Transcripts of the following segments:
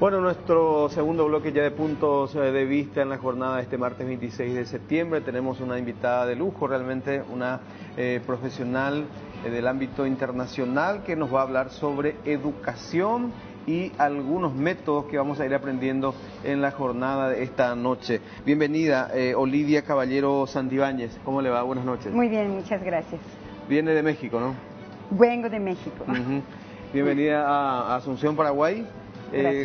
Bueno, nuestro segundo bloque ya de puntos de vista en la jornada de este martes 26 de septiembre. Tenemos una invitada de lujo, realmente una profesional del ámbito internacional que nos va a hablar sobre educación y algunos métodos que vamos a ir aprendiendo en la jornada de esta noche. Bienvenida, Olivia Caballero Santibáñez. ¿Cómo le va? Buenas noches. Muy bien, muchas gracias. Viene de México, ¿no? Vengo de México. Bienvenida a Asunción, Paraguay.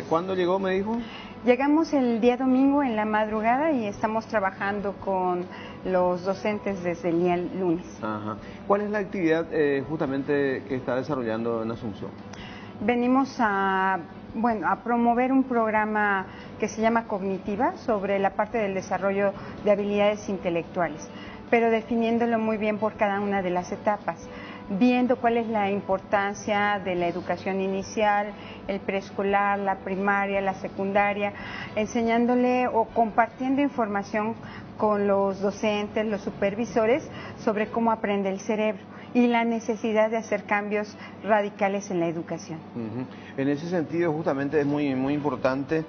¿Cuándo llegó, me dijo? Llegamos el día domingo en la madrugada y estamos trabajando con los docentes desde el día lunes. Ajá. ¿Cuál es la actividad justamente que está desarrollando en Asunción? Venimos a promover un programa que se llama Cognitiva sobre la parte del desarrollo de habilidades intelectuales, pero definiéndolo muy bien por cada una de las etapas, viendo cuál es la importancia de la educación inicial, el preescolar, la primaria, la secundaria, enseñándole o compartiendo información con los docentes, los supervisores, sobre cómo aprende el cerebro y la necesidad de hacer cambios radicales en la educación. En ese sentido, justamente es muy importante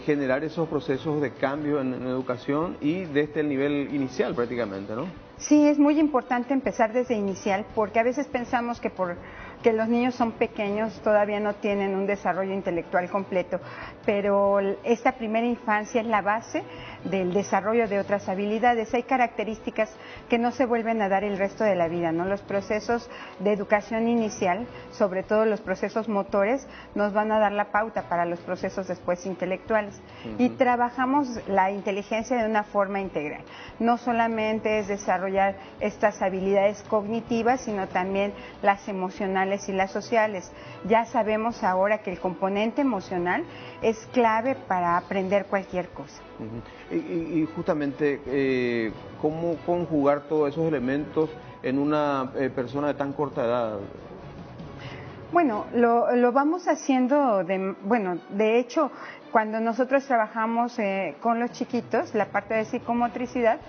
generar esos procesos de cambio en educación y desde el nivel inicial prácticamente, ¿no? Sí, es muy importante empezar desde inicial, porque a veces pensamos que porque los niños son pequeños todavía no tienen un desarrollo intelectual completo, pero esta primera infancia es la base del desarrollo de otras habilidades. Hay características que no se vuelven a dar el resto de la vida, ¿no? Los procesos de educación inicial, sobre todo los procesos motores, nos van a dar la pauta para los procesos después intelectuales. Y trabajamos la inteligencia de una forma integral. No solamente es desarrollar estas habilidades cognitivas, sino también las emocionales y las sociales. Ya sabemos ahora que el componente emocional es clave para aprender cualquier cosa. Y justamente, ¿cómo conjugar todos esos elementos en una persona de tan corta edad? Bueno, lo vamos haciendo, de hecho, cuando nosotros trabajamos con los chiquitos, la parte de psicomotricidad,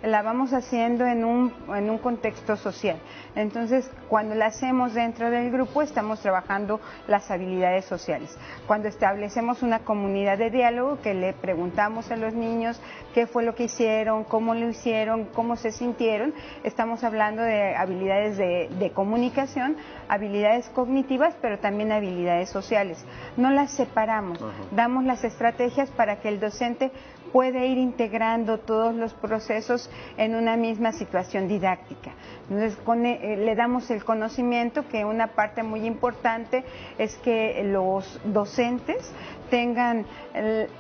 la vamos haciendo en un contexto social. Entonces, cuando la hacemos dentro del grupo, estamos trabajando las habilidades sociales. Cuando establecemos una comunidad de diálogo, que le preguntamos a los niños qué fue lo que hicieron, cómo lo hicieron, cómo se sintieron, estamos hablando de habilidades de comunicación, habilidades cognitivas, pero también habilidades sociales. No las separamos, damos las estrategias para que el docente pueda ir integrando todos los procesos en una misma situación didáctica. Entonces, le damos el conocimiento, que una parte muy importante es que los docentes tengan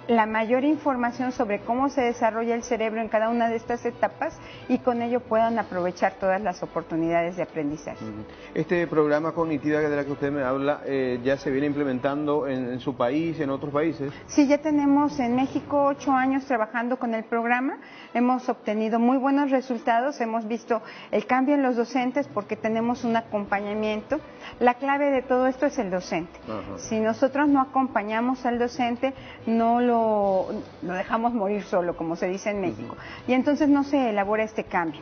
la mayor información sobre cómo se desarrolla el cerebro en cada una de estas etapas y con ello puedan aprovechar todas las oportunidades de aprendizaje. Este programa Cognitiva de la que usted me habla, ¿ya se viene implementando en su país, en otros países? Sí, ya tenemos en México 8 años trabajando con el programa, hemos obtenido muy buenos resultados, hemos visto el cambio en los docentes porque tenemos un acompañamiento. La clave de todo esto es el docente. Si nosotros no acompañamos al docente, no lo dejamos morir solo, como se dice en México, y entonces no se elabora este cambio.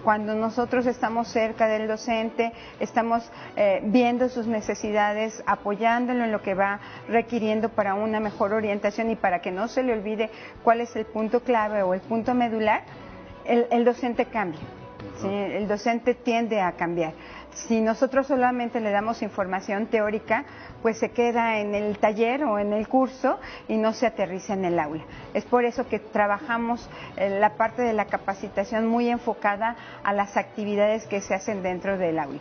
Cuando nosotros estamos cerca del docente, estamos viendo sus necesidades, apoyándolo en lo que va requiriendo para una mejor orientación y para que no se le olvide cuál es el punto clave o el punto medular, el docente cambia. ¿Sí? El docente tiende a cambiar. Si nosotros solamente le damos información teórica, pues se queda en el taller o en el curso y no se aterriza en el aula. Es por eso que trabajamos la parte de la capacitación muy enfocada a las actividades que se hacen dentro del aula.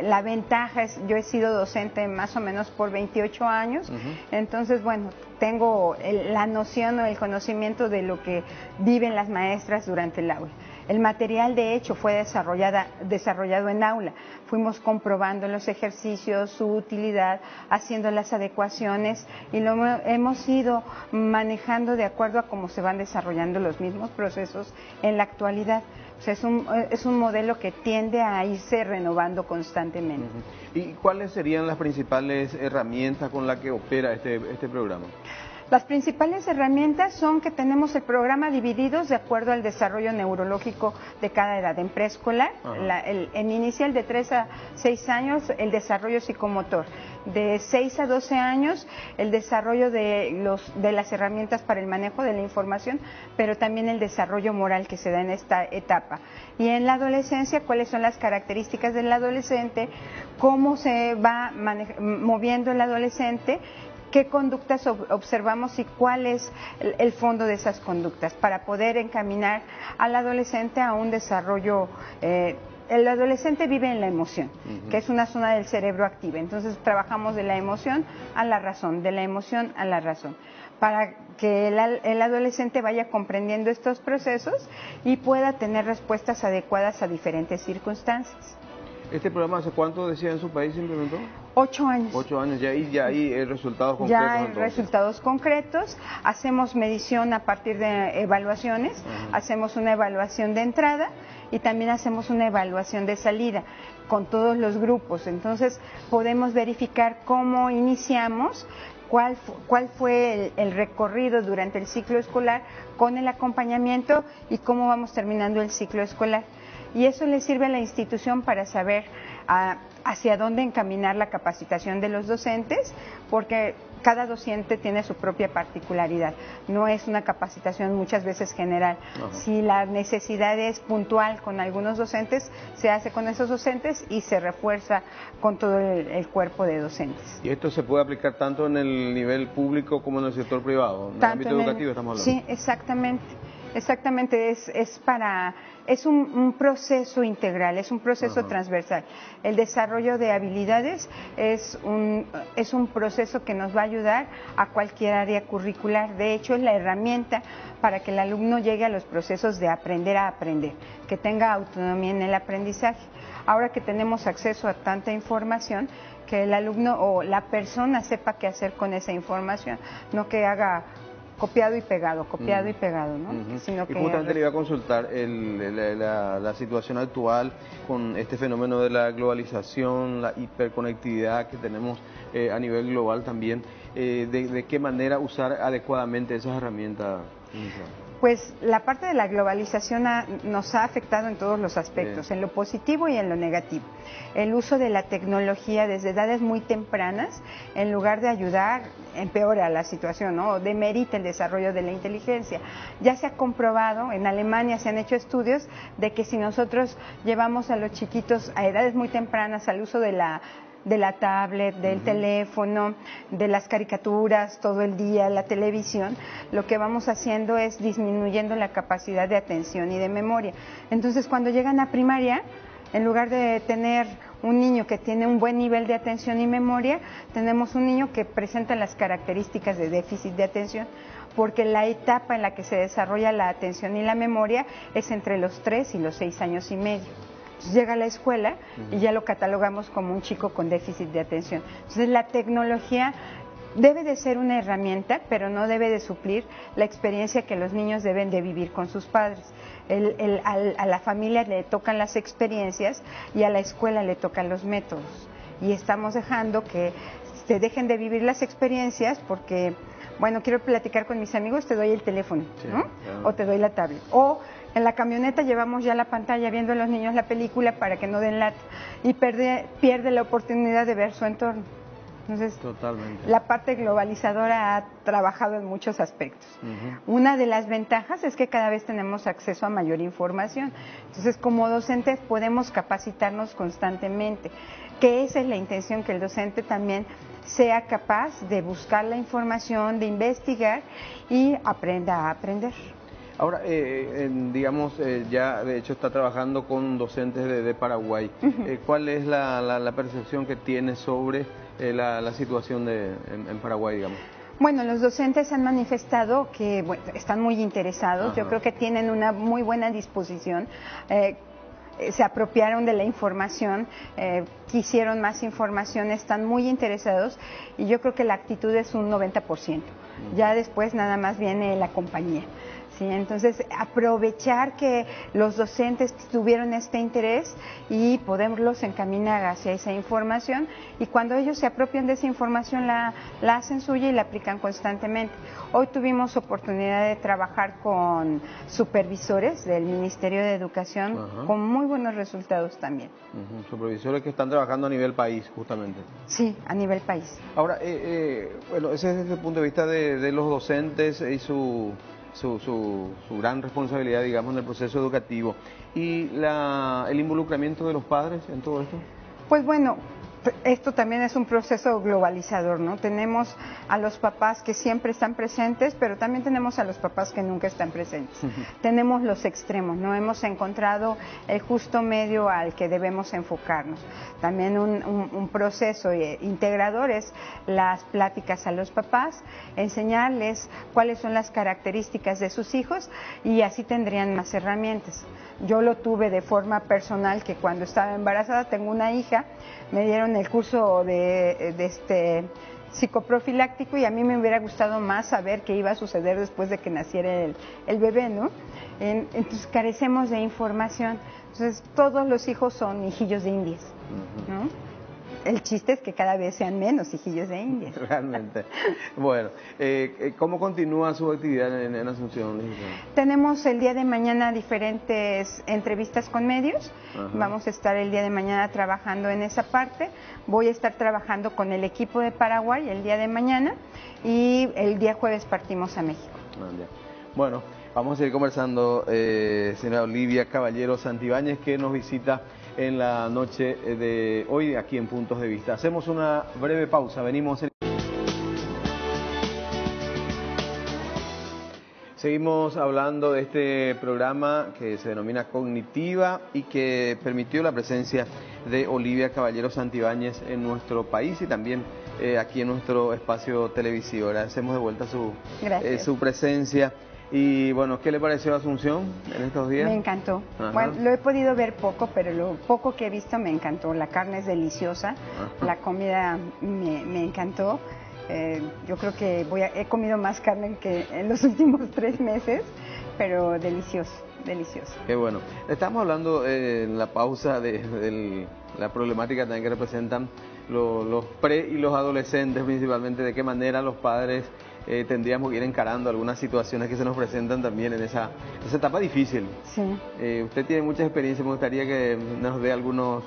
La ventaja es, yo he sido docente más o menos por 28 años, entonces, bueno, tengo la noción o el conocimiento de lo que viven las maestras durante el aula. El material, de hecho, fue desarrollado en aula. Fuimos comprobando en los ejercicios su utilidad, haciendo las adecuaciones y lo hemos ido manejando de acuerdo a cómo se van desarrollando los mismos procesos en la actualidad. O sea, es un modelo que tiende a irse renovando constantemente. ¿Y cuáles serían las principales herramientas con las que opera este programa? Las principales herramientas son que tenemos el programa divididos de acuerdo al desarrollo neurológico de cada edad. En preescolar, en inicial de 3 a 6 años, el desarrollo psicomotor. De 6 a 12 años, el desarrollo de las herramientas para el manejo de la información, pero también el desarrollo moral que se da en esta etapa. Y en la adolescencia, cuáles son las características del adolescente, cómo se va moviendo el adolescente, qué conductas observamos y cuál es el fondo de esas conductas para poder encaminar al adolescente a un desarrollo. El adolescente vive en la emoción, que es una zona del cerebro activa. Entonces trabajamos de la emoción a la razón, de la emoción a la razón, para que el adolescente vaya comprendiendo estos procesos y pueda tener respuestas adecuadas a diferentes circunstancias. ¿Este programa hace cuánto, decía, en su país se implementó? 8 años. 8 años, ya hay resultados concretos. Ya hay resultados concretos, hacemos medición a partir de evaluaciones, hacemos una evaluación de entrada y también hacemos una evaluación de salida con todos los grupos. Entonces podemos verificar cómo iniciamos, cuál fue el recorrido durante el ciclo escolar con el acompañamiento y cómo vamos terminando el ciclo escolar. Y eso le sirve a la institución para saber hacia dónde encaminar la capacitación de los docentes, porque cada docente tiene su propia particularidad. No es una capacitación muchas veces general. Si la necesidad es puntual con algunos docentes, se hace con esos docentes y se refuerza con todo el cuerpo de docentes. ¿Y esto se puede aplicar tanto en el nivel público como en el sector privado? ¿En el ámbito educativo estamos hablando? Sí, exactamente. Exactamente, es un proceso integral, es un proceso transversal. El desarrollo de habilidades es un proceso que nos va a ayudar a cualquier área curricular. De hecho, es la herramienta para que el alumno llegue a los procesos de aprender a aprender, que tenga autonomía en el aprendizaje. Ahora que tenemos acceso a tanta información, que el alumno o la persona sepa qué hacer con esa información, no que haga copiado y pegado, ¿no? Sino que y justamente le iba a consultar la situación actual con este fenómeno de la globalización, la hiperconectividad que tenemos a nivel global también, de qué manera usar adecuadamente esas herramientas. Pues la parte de la globalización nos ha afectado en todos los aspectos, en lo positivo y en lo negativo. El uso de la tecnología desde edades muy tempranas, en lugar de ayudar, empeora la situación, ¿no? O demerita el desarrollo de la inteligencia. Ya se ha comprobado, en Alemania se han hecho estudios de que si nosotros llevamos a los chiquitos a edades muy tempranas al uso de la tablet, del teléfono, de las caricaturas todo el día, la televisión, lo que vamos haciendo es disminuyendo la capacidad de atención y de memoria. Entonces, cuando llegan a primaria, en lugar de tener un niño que tiene un buen nivel de atención y memoria, tenemos un niño que presenta las características de déficit de atención, porque la etapa en la que se desarrolla la atención y la memoria es entre los 3 y los 6 años y medio. Llega a la escuela y ya lo catalogamos como un chico con déficit de atención. Entonces la tecnología debe de ser una herramienta, pero no debe de suplir la experiencia que los niños deben de vivir con sus padres. A la familia le tocan las experiencias y a la escuela le tocan los métodos. Y estamos dejando que se dejen de vivir las experiencias porque, bueno, quiero platicar con mis amigos, te doy el teléfono, ¿no? O te doy la tablet. O en la camioneta llevamos ya la pantalla viendo a los niños la película para que no den lata y pierde la oportunidad de ver su entorno. Entonces, totalmente. La parte globalizadora ha trabajado en muchos aspectos. Una de las ventajas es que cada vez tenemos acceso a mayor información. Entonces, como docentes podemos capacitarnos constantemente, que esa es la intención, que el docente también sea capaz de buscar la información, de investigar y aprenda a aprender. Ahora, digamos, ya de hecho está trabajando con docentes de Paraguay. ¿Cuál es la percepción que tiene sobre la situación en Paraguay, digamos? Bueno, los docentes han manifestado que están muy interesados. Yo creo que tienen una muy buena disposición. Se apropiaron de la información, quisieron más información, están muy interesados y yo creo que la actitud es un 90%. Ya después nada más viene la compañía. Sí, entonces aprovechar que los docentes tuvieron este interés y poderlos encaminar hacia esa información, y cuando ellos se apropian de esa información la hacen suya y la aplican constantemente. Hoy tuvimos oportunidad de trabajar con supervisores del Ministerio de Educación. Ajá. Con muy buenos resultados también. Supervisores que están trabajando a nivel país, justamente. Sí, a nivel país. Ahora, bueno, ese es desde el punto de vista de los docentes y su gran responsabilidad, digamos, en el proceso educativo. ¿Y el involucramiento de los padres en todo esto? Pues bueno, esto también es un proceso globalizador, ¿no? Tenemos a los papás que siempre están presentes, pero también tenemos a los papás que nunca están presentes. Tenemos los extremos, ¿no? Hemos encontrado el justo medio al que debemos enfocarnos. También un proceso integrador es las pláticas a los papás, enseñarles cuáles son las características de sus hijos, y así tendrían más herramientas. Yo lo tuve de forma personal, que cuando estaba embarazada, tengo una hija, me dieron el curso de psicoprofiláctico, y a mí me hubiera gustado más saber qué iba a suceder después de que naciera el bebé, ¿no? Entonces carecemos de información. Entonces todos los hijos son hijillos de indias, ¿no? El chiste es que cada vez sean menos hijillos de indias. Realmente. Bueno, ¿cómo continúa su actividad en Asunción? Tenemos el día de mañana diferentes entrevistas con medios. Ajá. Vamos a estar el día de mañana trabajando en esa parte. Voy a estar trabajando con el equipo de Paraguay el día de mañana, y el día jueves partimos a México. Bueno, vamos a seguir conversando, señora Olivia Caballero Santibáñez, que nos visita en la noche de hoy aquí en Puntos de Vista. Hacemos una breve pausa, venimos. Seguimos hablando de este programa que se denomina Cognitiva y que permitió la presencia de Olivia Caballero Santibáñez en nuestro país y también aquí en nuestro espacio televisivo. Agradecemos de vuelta su presencia. Y bueno, ¿qué le pareció Asunción en estos días? Me encantó. Ajá. Bueno, lo he podido ver poco, pero lo poco que he visto me encantó. La carne es deliciosa. Ajá. La comida me encantó. Yo creo que he comido más carne que en los últimos 3 meses, pero delicioso, delicioso. Qué bueno. Estamos hablando en la pausa de la problemática también que representan los pre y los adolescentes, principalmente de qué manera los padres tendríamos que ir encarando algunas situaciones que se nos presentan también en esa etapa difícil. Sí. Usted tiene mucha experiencia, me gustaría que nos dé algunos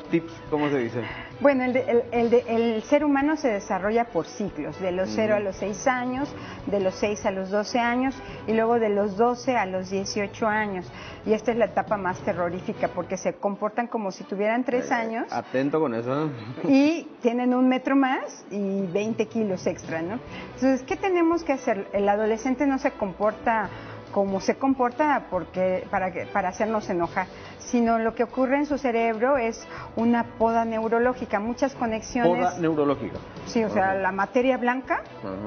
tips, ¿cómo se dice? Bueno, el ser humano se desarrolla por ciclos, de los 0 a los 6 años, de los 6 a los 12 años y luego de los 12 a los 18 años. Y esta es la etapa más terrorífica porque se comportan como si tuvieran 3 años. Atento con eso. Y tienen 1 metro más y 20 kilos extra, ¿no? Entonces, ¿qué tenemos que hacer? El adolescente no se comporta como se comporta para hacernos enojar, sino lo que ocurre en su cerebro es una poda neurológica, muchas conexiones. ¿Poda neurológica? Sí, o sea, la materia blanca,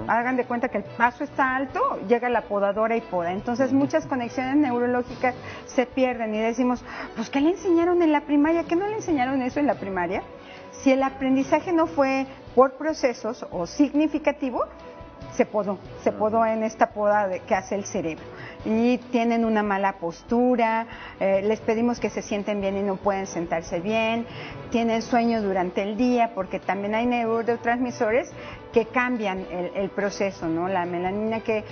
hagan de cuenta que el paso está alto, llega la podadora y poda. Entonces muchas conexiones neurológicas se pierden y decimos, pues ¿qué le enseñaron en la primaria? ¿Qué no le enseñaron eso en la primaria? Si el aprendizaje no fue por procesos o significativo, se podó en esta poda que hace el cerebro. Y tienen una mala postura, les pedimos que se sienten bien y no pueden sentarse bien, tienen sueño durante el día porque también hay neurotransmisores que cambian el proceso, ¿no? La melanina, que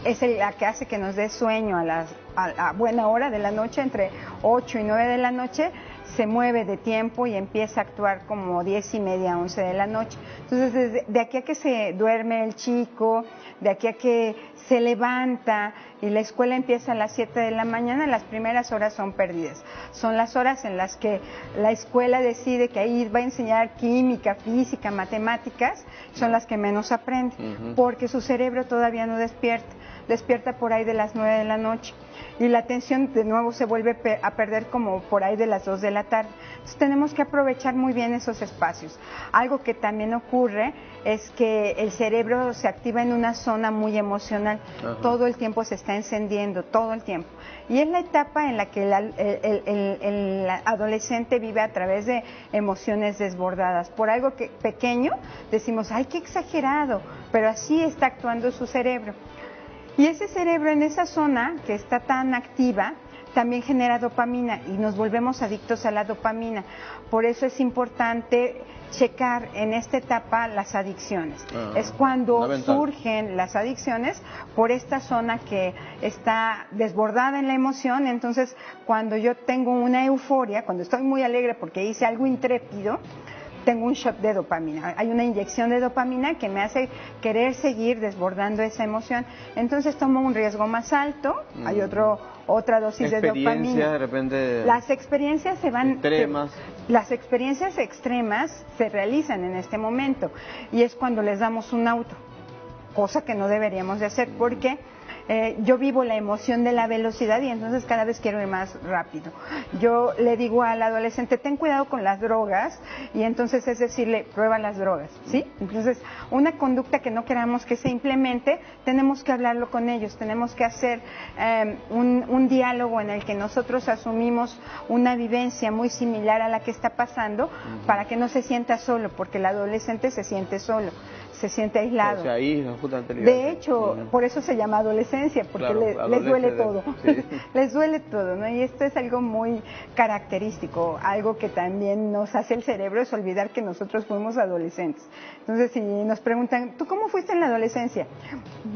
es la que hace que nos dé sueño a buena hora de la noche, entre 8 y 9 de la noche, se mueve de tiempo y empieza a actuar como 10:30, 11 de la noche. Entonces, de aquí a que se duerme el chico, de aquí a que se levanta y la escuela empieza a las 7 de la mañana, las primeras horas son perdidas. Son las horas en las que la escuela decide que ahí va a enseñar química, física, matemáticas, son las que menos aprende, porque su cerebro todavía no despierta por ahí de las 9 de la noche. Y la atención de nuevo se vuelve a perder como por ahí de las 2 de la tarde. Entonces tenemos que aprovechar muy bien esos espacios. Algo que también ocurre es que el cerebro se activa en una zona muy emocional. Todo el tiempo se está encendiendo, todo el tiempo. Y es la etapa en la que el adolescente vive a través de emociones desbordadas. Por algo pequeño decimos, ¡ay, qué exagerado! Pero así está actuando su cerebro. Y ese cerebro en esa zona que está tan activa también genera dopamina y nos volvemos adictos a la dopamina. Por eso es importante checar en esta etapa las adicciones. Es cuando surgen las adicciones por esta zona que está desbordada en la emoción. Entonces, cuando yo tengo una euforia, cuando estoy muy alegre porque hice algo intrépido, tengo un shot de dopamina. Hay una inyección de dopamina que me hace querer seguir desbordando esa emoción. Entonces tomo un riesgo más alto, hay otra dosis de dopamina. De repente, las experiencias se van extremas. Las experiencias extremas se realizan en este momento y es cuando les damos un auto, cosa que no deberíamos de hacer porque yo vivo la emoción de la velocidad y entonces cada vez quiero ir más rápido. Yo le digo al adolescente, ten cuidado con las drogas, y entonces es decirle, prueba las drogas, ¿sí? Entonces, una conducta que no queramos que se implemente, tenemos que hablarlo con ellos, tenemos que hacer un diálogo en el que nosotros asumimos una vivencia muy similar a la que está pasando para que no se sienta solo, porque el adolescente se siente solo, se siente aislado. O sea, ahí, de hecho, por eso se llama adolescencia, porque claro, les duele todo. Sí. Les duele todo, ¿no? Y esto es algo muy característico, algo que también nos hace el cerebro es olvidar que nosotros fuimos adolescentes. Entonces, si nos preguntan, ¿tú cómo fuiste en la adolescencia?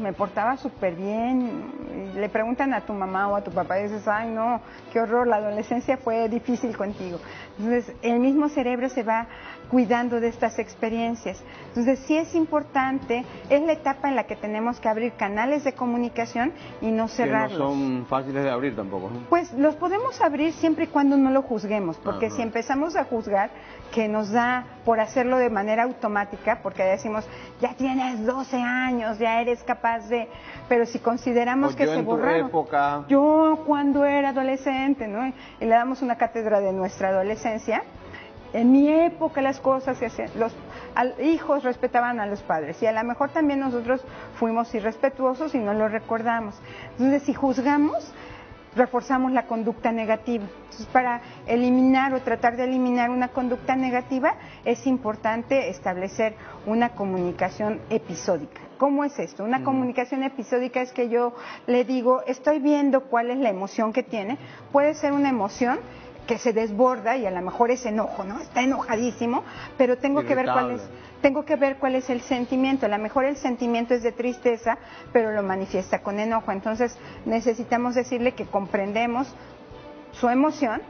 Me portaba súper bien. Y le preguntan a tu mamá o a tu papá y dices, ay, no, qué horror, la adolescencia fue difícil contigo. Entonces, el mismo cerebro se va cuidando de estas experiencias. Entonces, sí es importante, es la etapa en la que tenemos que abrir canales de comunicación y no cerrarlos. Que no son fáciles de abrir tampoco, ¿no? Pues los podemos abrir siempre y cuando no lo juzguemos, porque si empezamos a juzgar, que nos da por hacerlo de manera automática, porque decimos, ya tienes 12 años, ya eres capaz de... Pero si consideramos que se borraron... Época... Yo cuando era adolescente, ¿no? Y le damos una cátedra de nuestra adolescencia. En mi época las cosas se hacían, los hijos respetaban a los padres y a lo mejor también nosotros fuimos irrespetuosos y no lo recordamos. Entonces, si juzgamos, reforzamos la conducta negativa. Entonces, para eliminar o tratar de eliminar una conducta negativa, es importante establecer una comunicación episódica. ¿Cómo es esto? Una comunicación episódica es que yo le digo, estoy viendo cuál es la emoción que tiene. Puede ser una emoción que se desborda y a lo mejor es enojo, ¿no? Está enojadísimo, pero tengo que ver cuál es el sentimiento. A lo mejor el sentimiento es de tristeza, pero lo manifiesta con enojo. Entonces necesitamos decirle que comprendemos su emoción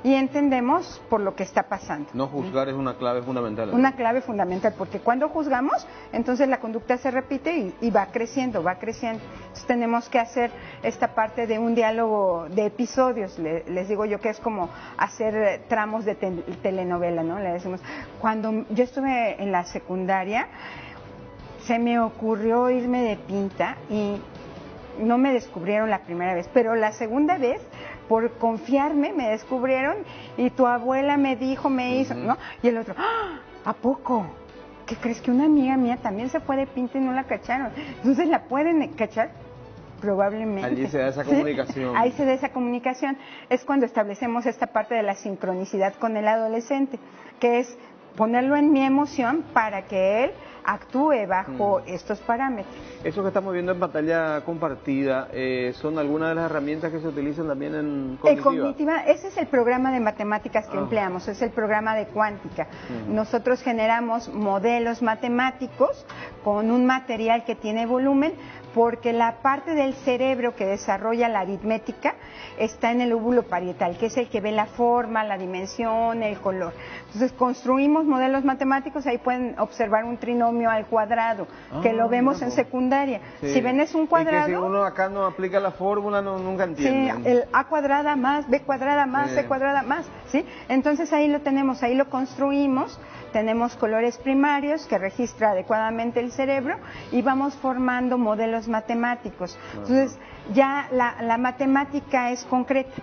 y entendemos por lo que está pasando. No juzgar es una clave fundamental. Una clave fundamental, porque cuando juzgamos, entonces la conducta se repite y va creciendo, va creciendo. Entonces tenemos que hacer esta parte de un diálogo de episodios, les digo yo que es como hacer tramos de telenovela, ¿no? Le decimos, cuando yo estuve en la secundaria, se me ocurrió irme de pinta y no me descubrieron la primera vez, pero la segunda vez, por confiarme, me descubrieron y tu abuela me dijo, me hizo, ¿no? Y el otro, ¡ah! ¿A poco? ¿Qué crees que una amiga mía también se fue de pinta y no la cacharon? Entonces, ¿la pueden cachar? Probablemente. Allí se da esa comunicación. ¿Sí? Ahí se da esa comunicación. Es cuando establecemos esta parte de la sincronicidad con el adolescente, que es ponerlo en mi emoción para que él actúe bajo estos parámetros. Eso que estamos viendo en pantalla compartida, ¿son algunas de las herramientas que se utilizan también en cognitiva? Ese es el programa de matemáticas que empleamos, es el programa de cuántica. Nosotros generamos modelos matemáticos con un material que tiene volumen, porque la parte del cerebro que desarrolla la aritmética está en el lóbulo parietal, que es el que ve la forma, la dimensión, el color. Entonces construimos modelos matemáticos, ahí pueden observar un trinomio al cuadrado, que lo vemos en secundaria. Sí. Si ven es un cuadrado... Y que si uno acá no aplica la fórmula, nunca entiende. Sí, el a cuadrada más, b cuadrada más, c cuadrada más, ¿sí? Entonces ahí lo tenemos, ahí lo construimos, tenemos colores primarios que registra adecuadamente el cerebro y vamos formando modelos matemáticos. Entonces ya la matemática es concreta,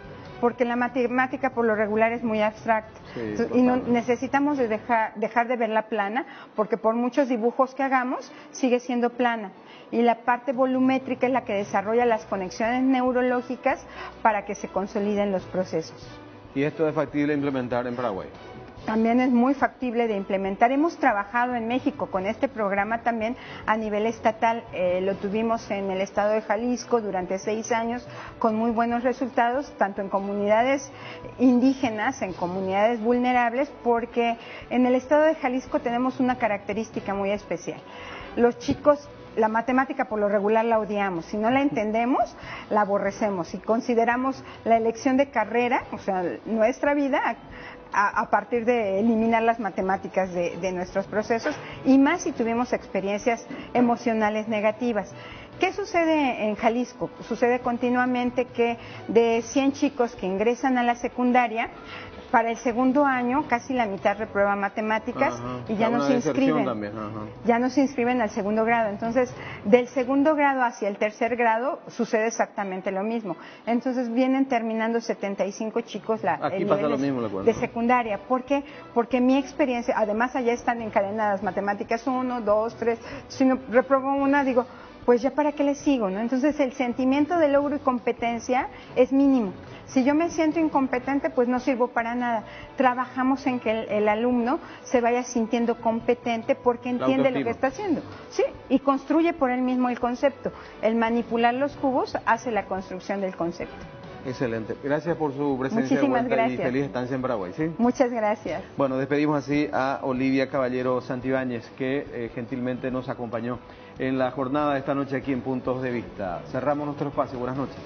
porque la matemática por lo regular es muy abstracta. Sí, y no, necesitamos dejar de verla plana, porque por muchos dibujos que hagamos sigue siendo plana. Y la parte volumétrica es la que desarrolla las conexiones neurológicas para que se consoliden los procesos. ¿Y esto es factible implementar en Paraguay? también es muy factible de implementar. Hemos trabajado en México con este programa también a nivel estatal. Lo tuvimos en el estado de Jalisco durante 6 años con muy buenos resultados, tanto en comunidades indígenas, en comunidades vulnerables, porque en el estado de Jalisco tenemos una característica muy especial. Los chicos, la matemática por lo regular la odiamos, si no la entendemos, la aborrecemos y consideramos la elección de carrera, o sea, nuestra vida, a partir de eliminar las matemáticas de nuestros procesos, y más si tuvimos experiencias emocionales negativas. ¿Qué sucede en Jalisco? Sucede continuamente que de 100 chicos que ingresan a la secundaria, para el segundo año casi la mitad reprueba matemáticas y ya no se inscriben. Ya no se inscriben al segundo grado. Entonces, del segundo grado hacia el tercer grado sucede exactamente lo mismo. Entonces, vienen terminando 75 chicos el nivel de secundaria. ¿Por qué? Porque mi experiencia, además allá están encadenadas matemáticas 1, 2, 3. Si no reprobo una, digo, pues ya para qué le sigo, ¿no? Entonces, el sentimiento de logro y competencia es mínimo. Si yo me siento incompetente, pues no sirvo para nada. Trabajamos en que el alumno se vaya sintiendo competente porque entiende lo que está haciendo. Sí, y construye por él mismo el concepto. El manipular los cubos hace la construcción del concepto. Excelente. Gracias por su presencia de vuelta y feliz estancia en Paraguay. ¿Sí? Muchas gracias. Bueno, despedimos así a Olivia Caballero Santibáñez, que gentilmente nos acompañó en la jornada de esta noche aquí en Puntos de Vista. Cerramos nuestro espacio. Buenas noches.